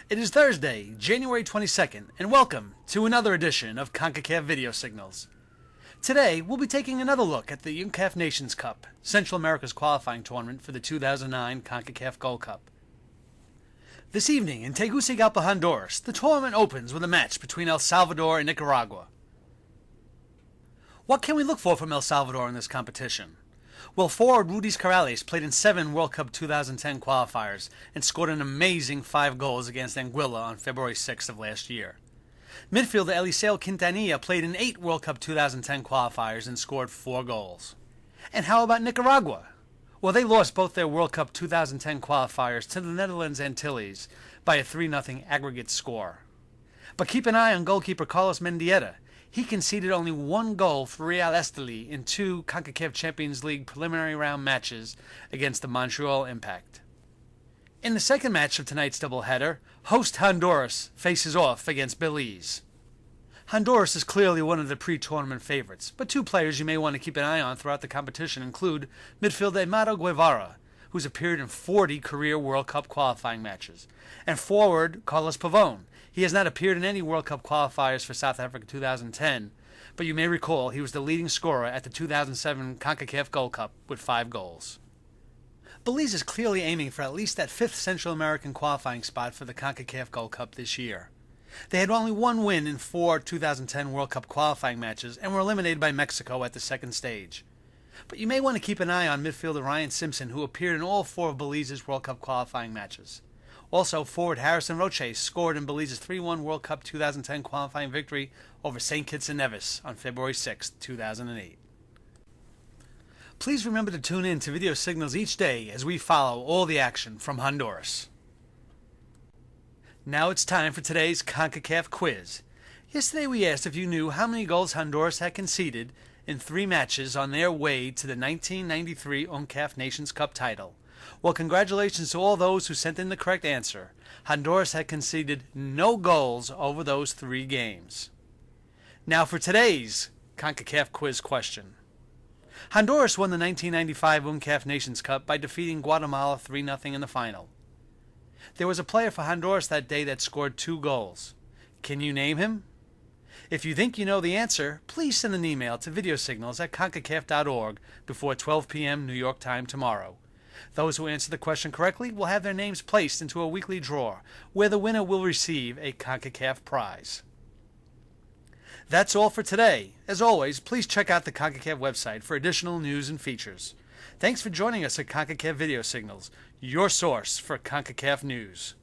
It is Thursday, January 22nd, and welcome to another edition of Concacaf Video Signals. Today, we'll be taking another look at the Concacaf Nations Cup, Central America's qualifying tournament for the 2009 Concacaf Gold Cup. This evening in Tegucigalpa, Honduras, the tournament opens with a match between El Salvador and Nicaragua. What can we look for from El Salvador in this competition? Well, forward Rudy Corrales played in 7 World Cup 2010 qualifiers and scored an amazing 5 goals against Anguilla on February 6th of last year. Midfielder Eliseo Quintanilla played in 8 World Cup 2010 qualifiers and scored 4 goals. And how about Nicaragua? Well, they lost both their World Cup 2010 qualifiers to the Netherlands Antilles by a 3-0 aggregate score. But keep an eye on goalkeeper Carlos Mendieta. He conceded only 1 goal for Real Esteli in 2 Concacaf Champions League preliminary round matches against the Montreal Impact. In the second match of tonight's doubleheader, host Honduras faces off against Belize. Honduras is clearly one of the pre-tournament favorites, but 2 players you may want to keep an eye on throughout the competition include midfielder Amado Guevara, who's appeared in 40 career World Cup qualifying matches, and forward Carlos Pavón. He has not appeared in any World Cup qualifiers for South Africa 2010, but you may recall he was the leading scorer at the 2007 Concacaf Gold Cup with 5 goals. Belize is clearly aiming for at least that 5th Central American qualifying spot for the Concacaf Gold Cup this year. They had only 1 win in 4 2010 World Cup qualifying matches and were eliminated by Mexico at the second stage. But you may want to keep an eye on midfielder Ryan Simpson, who appeared in all 4 of Belize's World Cup qualifying matches. Also, forward Harrison Roche scored in Belize's 3-1 World Cup 2010 qualifying victory over St. Kitts and Nevis on February 6, 2008. Please remember to tune in to Video Signals each day as we follow all the action from Honduras. Now it's time for today's CONCACAF quiz. Yesterday we asked if you knew how many goals Honduras had conceded in 3 matches on their way to the 1993 CONCACAF Nations Cup title. Well, congratulations to all those who sent in the correct answer. Honduras had conceded no goals over those 3 games. Now for today's CONCACAF quiz question. Honduras won the 1995 CONCACAF Nations Cup by defeating Guatemala 3-0 in the final. There was a player for Honduras that day that scored 2 goals. Can you name him? If you think you know the answer, please send an email to VideoSignals@concacaf.org before 12 p.m. New York time tomorrow. Those who answer the question correctly will have their names placed into a weekly draw, where the winner will receive a CONCACAF prize. That's all for today. As always, please check out the CONCACAF website for additional news and features. Thanks for joining us at CONCACAF Video Signals, your source for CONCACAF news.